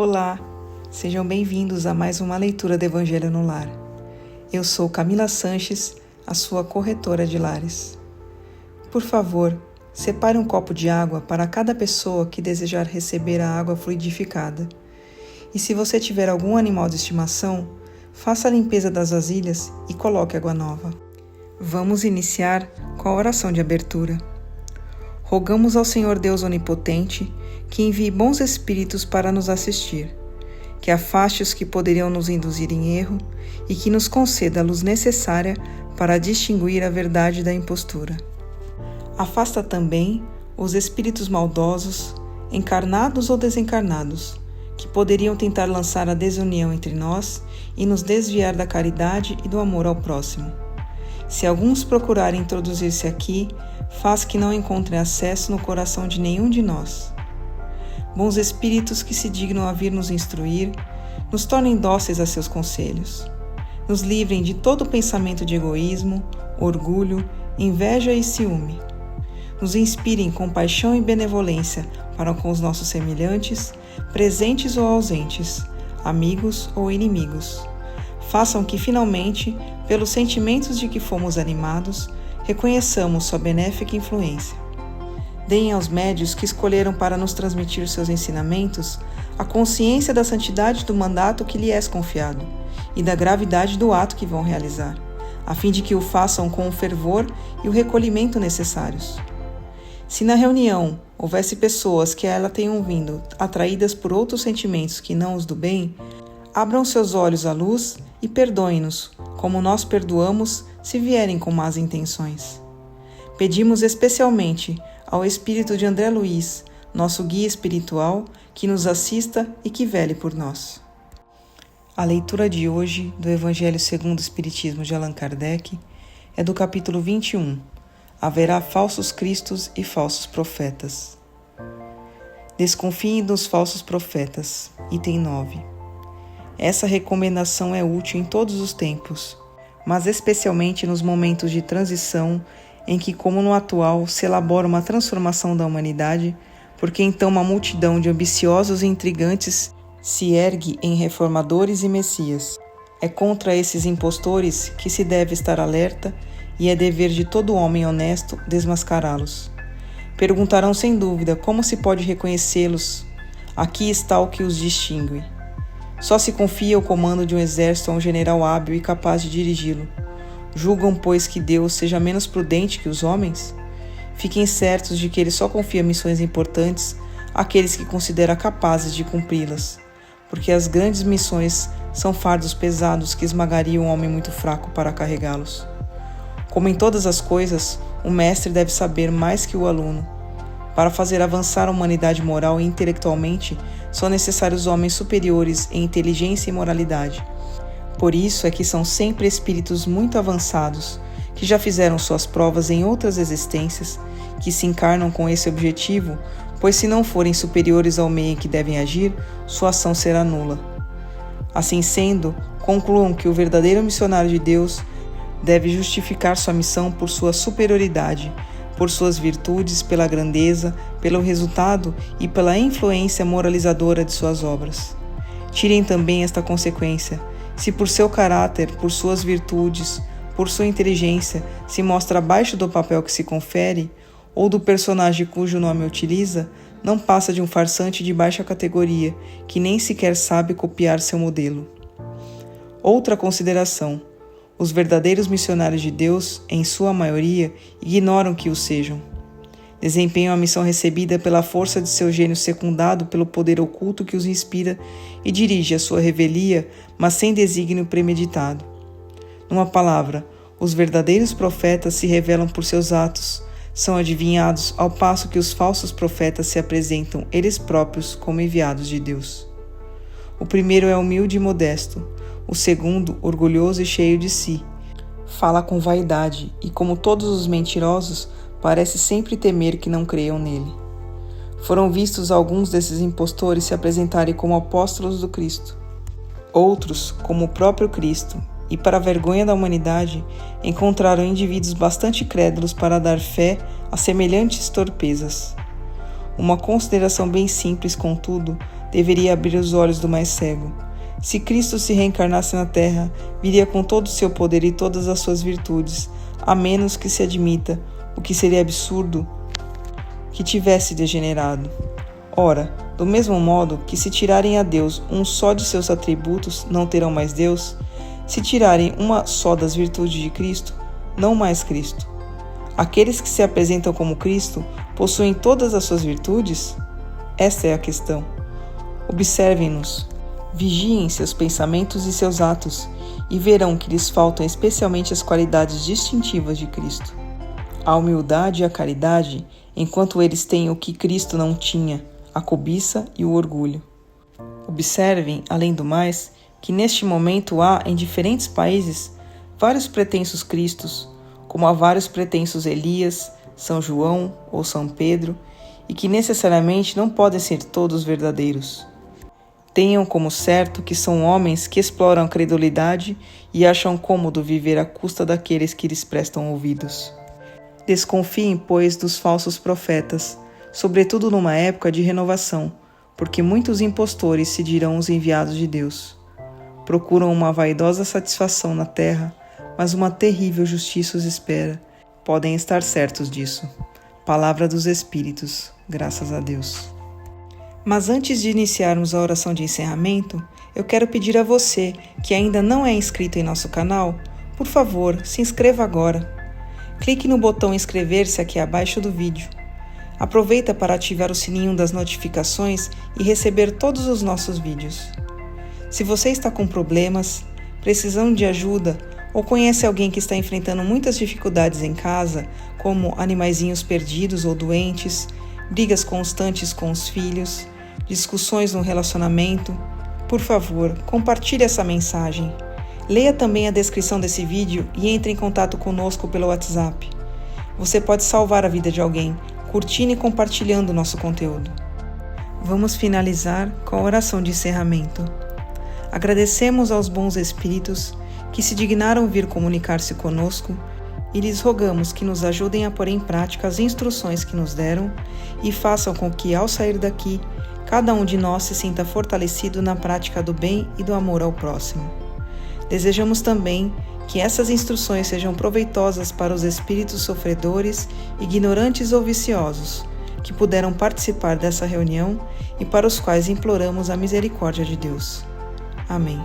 Olá, sejam bem-vindos a mais uma leitura do Evangelho no Lar. Eu sou Camila Sanches, a sua corretora de lares. Por favor, separe um copo de água para cada pessoa que desejar receber a água fluidificada. E se você tiver algum animal de estimação, faça a limpeza das vasilhas e coloque água nova. Vamos iniciar com a oração de abertura. Rogamos ao Senhor Deus Onipotente que envie bons espíritos para nos assistir, que afaste os que poderiam nos induzir em erro e que nos conceda a luz necessária para distinguir a verdade da impostura. Afasta também os espíritos maldosos, encarnados ou desencarnados, que poderiam tentar lançar a desunião entre nós e nos desviar da caridade e do amor ao próximo. Se alguns procurarem introduzir-se aqui, faz que não encontrem acesso no coração de nenhum de nós. Bons espíritos que se dignam a vir nos instruir, nos tornem dóceis a seus conselhos. Nos livrem de todo pensamento de egoísmo, orgulho, inveja e ciúme. Nos inspirem compaixão e benevolência para com os nossos semelhantes, presentes ou ausentes, amigos ou inimigos. Façam que, finalmente, pelos sentimentos de que fomos animados, reconheçamos sua benéfica influência. Deem aos médios que escolheram para nos transmitir seus ensinamentos a consciência da santidade do mandato que lhe és confiado e da gravidade do ato que vão realizar, a fim de que o façam com o fervor e o recolhimento necessários. Se na reunião houvesse pessoas que a ela tenham vindo atraídas por outros sentimentos que não os do bem, abram seus olhos à luz e perdoem-nos, como nós perdoamos se vierem com más intenções. Pedimos especialmente ao espírito de André Luiz, nosso guia espiritual, que nos assista e que vele por nós. A leitura de hoje do Evangelho segundo o Espiritismo de Allan Kardec é do capítulo 21. Haverá falsos cristos e falsos profetas. Desconfiem dos falsos profetas. Item 9. Essa recomendação é útil em todos os tempos, mas especialmente nos momentos de transição em que, como no atual, se elabora uma transformação da humanidade, porque então uma multidão de ambiciosos e intrigantes se ergue em reformadores e messias. É contra esses impostores que se deve estar alerta e é dever de todo homem honesto desmascará-los. Perguntarão sem dúvida como se pode reconhecê-los. Aqui está o que os distingue. Só se confia o comando de um exército a um general hábil e capaz de dirigi-lo. Julgam, pois, que Deus seja menos prudente que os homens? Fiquem certos de que ele só confia missões importantes àqueles que considera capazes de cumpri-las, porque as grandes missões são fardos pesados que esmagariam um homem muito fraco para carregá-los. Como em todas as coisas, o mestre deve saber mais que o aluno. Para fazer avançar a humanidade moral e intelectualmente, são necessários homens superiores em inteligência e moralidade. Por isso é que são sempre espíritos muito avançados, que já fizeram suas provas em outras existências, que se encarnam com esse objetivo, pois se não forem superiores ao meio em que devem agir, sua ação será nula. Assim sendo, concluam que o verdadeiro missionário de Deus deve justificar sua missão por sua superioridade, por suas virtudes, pela grandeza, pelo resultado e pela influência moralizadora de suas obras. Tirem também esta consequência: se por seu caráter, por suas virtudes, por sua inteligência, se mostra abaixo do papel que se confere, ou do personagem cujo nome utiliza, não passa de um farsante de baixa categoria, que nem sequer sabe copiar seu modelo. Outra consideração: os verdadeiros missionários de Deus, em sua maioria, ignoram que o sejam. Desempenham a missão recebida pela força de seu gênio secundado pelo poder oculto que os inspira e dirige a sua revelia, mas sem desígnio premeditado. Numa palavra, os verdadeiros profetas se revelam por seus atos, são adivinhados ao passo que os falsos profetas se apresentam eles próprios como enviados de Deus. O primeiro é humilde e modesto, o segundo, orgulhoso e cheio de si. Fala com vaidade e, como todos os mentirosos, parece sempre temer que não creiam nele. Foram vistos alguns desses impostores se apresentarem como apóstolos do Cristo. Outros, como o próprio Cristo, e para a vergonha da humanidade, encontraram indivíduos bastante crédulos para dar fé a semelhantes torpezas. Uma consideração bem simples, contudo, deveria abrir os olhos do mais cego. Se Cristo se reencarnasse na Terra, viria com todo o seu poder e todas as suas virtudes, a menos que se admita, o que seria absurdo, que tivesse degenerado. Ora, do mesmo modo que se tirarem a Deus um só de seus atributos, não terão mais Deus, se tirarem uma só das virtudes de Cristo, não mais Cristo. Aqueles que se apresentam como Cristo possuem todas as suas virtudes? Esta é a questão. Observem-nos, vigiem seus pensamentos e seus atos, e verão que lhes faltam especialmente as qualidades distintivas de Cristo. A humildade e a caridade, enquanto eles têm o que Cristo não tinha, a cobiça e o orgulho. Observem, além do mais, que neste momento há, em diferentes países, vários pretensos Cristos, como há vários pretensos Elias, São João ou São Pedro, e que necessariamente não podem ser todos verdadeiros. Tenham como certo que são homens que exploram a credulidade e acham cômodo viver à custa daqueles que lhes prestam ouvidos. Desconfiem, pois, dos falsos profetas, sobretudo numa época de renovação, porque muitos impostores se dirão os enviados de Deus. Procuram uma vaidosa satisfação na terra, mas uma terrível justiça os espera. Podem estar certos disso. Palavra dos Espíritos, graças a Deus. Mas antes de iniciarmos a oração de encerramento, eu quero pedir a você, que ainda não é inscrito em nosso canal, por favor, se inscreva agora. Clique no botão inscrever-se aqui abaixo do vídeo. Aproveita para ativar o sininho das notificações e receber todos os nossos vídeos. Se você está com problemas, precisando de ajuda ou conhece alguém que está enfrentando muitas dificuldades em casa, como animaizinhos perdidos ou doentes, brigas constantes com os filhos, discussões no relacionamento, por favor, compartilhe essa mensagem. Leia também a descrição desse vídeo e entre em contato conosco pelo WhatsApp. Você pode salvar a vida de alguém, curtindo e compartilhando o nosso conteúdo. Vamos finalizar com a oração de encerramento. Agradecemos aos bons espíritos que se dignaram vir comunicar-se conosco e lhes rogamos que nos ajudem a pôr em prática as instruções que nos deram e façam com que, ao sair daqui, cada um de nós se sinta fortalecido na prática do bem e do amor ao próximo. Desejamos também que essas instruções sejam proveitosas para os espíritos sofredores, ignorantes ou viciosos, que puderam participar dessa reunião e para os quais imploramos a misericórdia de Deus. Amém.